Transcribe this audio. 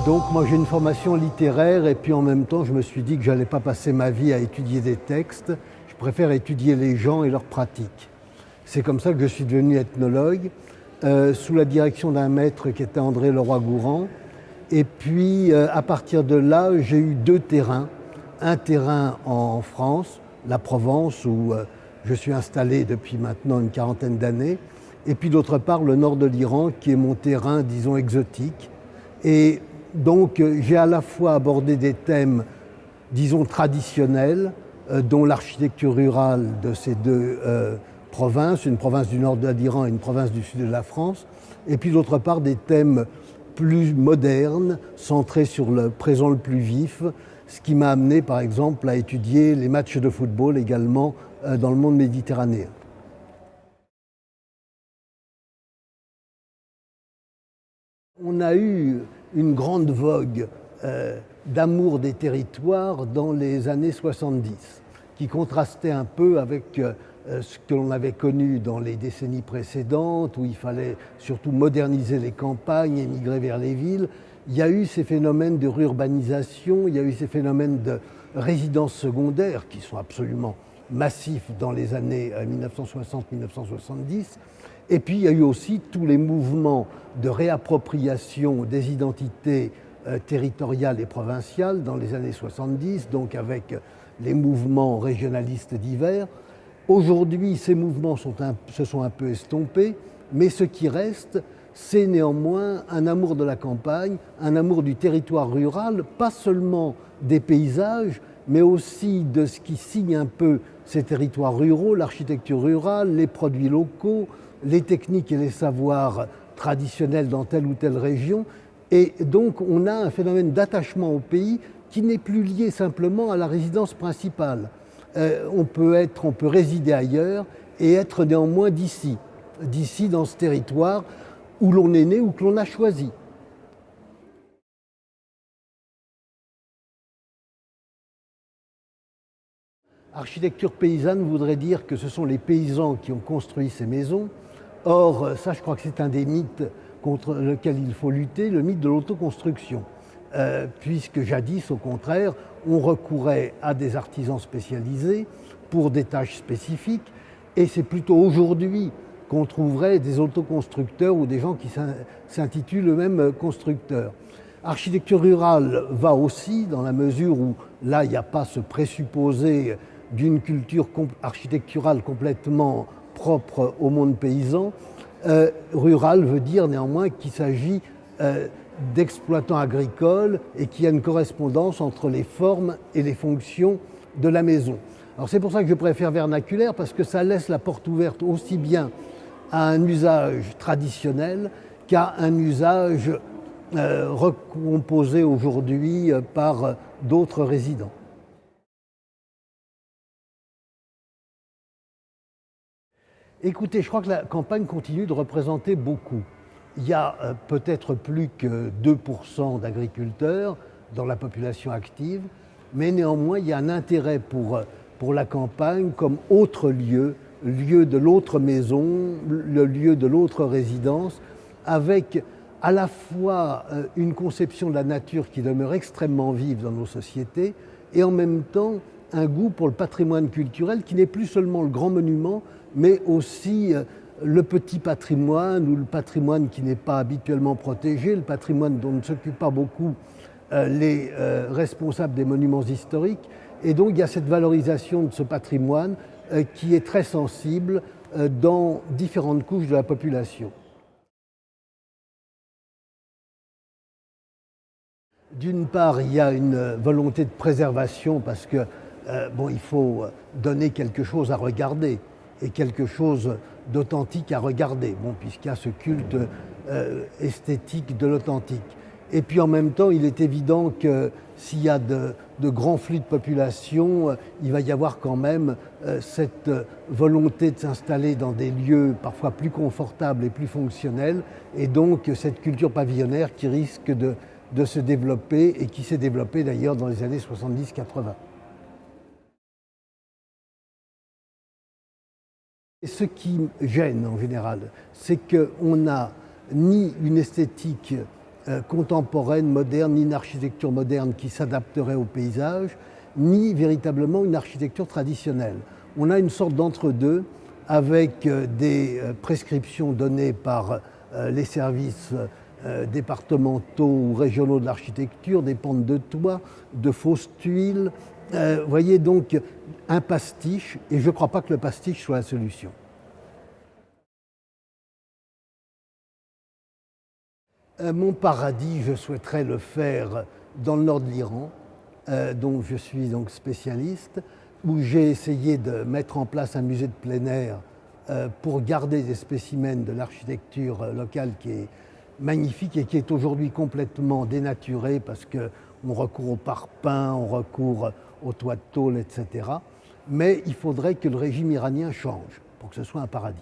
Donc moi j'ai une formation littéraire et puis en même temps je me suis dit que je n'allais pas passer ma vie à étudier des textes, je préfère étudier les gens et leurs pratiques. C'est comme ça que je suis devenu ethnologue, sous la direction d'un maître qui était André Leroy-Gourhan. Et puis à partir de là, j'ai eu deux terrains. Un terrain en France, la Provence, où je suis installé depuis maintenant une quarantaine d'années. Et puis d'autre part, le nord de l'Iran, qui est mon terrain, disons, exotique. Et donc j'ai à la fois abordé des thèmes, disons, traditionnels, dont l'architecture rurale de ces deux provinces, une province du nord de l'Iran et une province du sud de la France, et puis d'autre part des thèmes plus modernes, centrés sur le présent le plus vif, ce qui m'a amené par exemple à étudier les matchs de football également dans le monde méditerranéen. On a eu une grande vogue d'amour des territoires dans les années 70, qui contrastait un peu avec ce que l'on avait connu dans les décennies précédentes, où il fallait surtout moderniser les campagnes, émigrer vers les villes. Il y a eu ces phénomènes de réurbanisation, il y a eu ces phénomènes de résidences secondaires qui sont absolument massifs dans les années 1960-1970. Et puis il y a eu aussi tous les mouvements de réappropriation des identités territoriales et provinciales dans les années 70, donc avec les mouvements régionalistes divers. Aujourd'hui, ces mouvements se sont un peu estompés, mais ce qui reste, c'est néanmoins un amour de la campagne, un amour du territoire rural, pas seulement des paysages, mais aussi de ce qui signe un peu ces territoires ruraux, l'architecture rurale, les produits locaux, les techniques et les savoirs traditionnels dans telle ou telle région. Et donc on a un phénomène d'attachement au pays qui n'est plus lié simplement à la résidence principale. On peut résider ailleurs et être néanmoins d'ici dans ce territoire où l'on est né ou que l'on a choisi. Architecture paysanne voudrait dire que ce sont les paysans qui ont construit ces maisons. Or, ça je crois que c'est un des mythes contre lequel il faut lutter, le mythe de l'autoconstruction. Puisque jadis, au contraire, on recourait à des artisans spécialisés pour des tâches spécifiques, et c'est plutôt aujourd'hui qu'on trouverait des autoconstructeurs ou des gens qui s'intitulent eux-mêmes constructeurs. Architecture rurale va aussi dans la mesure où là, il n'y a pas ce présupposé d'une culture architecturale complètement propre au monde paysan. Rural veut dire néanmoins qu'il s'agit d'exploitants agricoles et qu'il y a une correspondance entre les formes et les fonctions de la maison. Alors c'est pour ça que je préfère vernaculaire, parce que ça laisse la porte ouverte aussi bien à un usage traditionnel qu'à un usage recomposé aujourd'hui par d'autres résidents. Écoutez, je crois que la campagne continue de représenter beaucoup. Il y a peut-être plus que 2% d'agriculteurs dans la population active, mais néanmoins il y a un intérêt pour la campagne comme autre lieu, lieu de l'autre maison, le lieu de l'autre résidence, avec à la fois une conception de la nature qui demeure extrêmement vive dans nos sociétés et en même temps un goût pour le patrimoine culturel qui n'est plus seulement le grand monument, mais aussi le petit patrimoine ou le patrimoine qui n'est pas habituellement protégé, le patrimoine dont ne s'occupent pas beaucoup les responsables des monuments historiques. Et donc il y a cette valorisation de ce patrimoine qui est très sensible dans différentes couches de la population. D'une part, il y a une volonté de préservation parce que il faut donner quelque chose à regarder et quelque chose d'authentique à regarder, puisqu'il y a ce culte esthétique de l'authentique. Et puis en même temps, il est évident que s'il y a de grands flux de population, il va y avoir quand même cette volonté de s'installer dans des lieux parfois plus confortables et plus fonctionnels, et donc cette culture pavillonnaire qui risque de se développer et qui s'est développée d'ailleurs dans les années 70-80. Ce qui gêne en général, c'est qu'on n'a ni une esthétique contemporaine, moderne, ni une architecture moderne qui s'adapterait au paysage, ni véritablement une architecture traditionnelle. On a une sorte d'entre-deux avec des prescriptions données par les services départementaux ou régionaux de l'architecture, des pentes de toit, de fausses tuiles. Vous voyez donc un pastiche, et je ne crois pas que le pastiche soit la solution. Mon paradis, je souhaiterais le faire dans le nord de l'Iran, dont je suis donc spécialiste, où j'ai essayé de mettre en place un musée de plein air pour garder des spécimens de l'architecture locale qui est magnifique et qui est aujourd'hui complètement dénaturée parce qu'on recourt au parpaing, on recourt au toit de tôle, etc. Mais il faudrait que le régime iranien change pour que ce soit un paradis.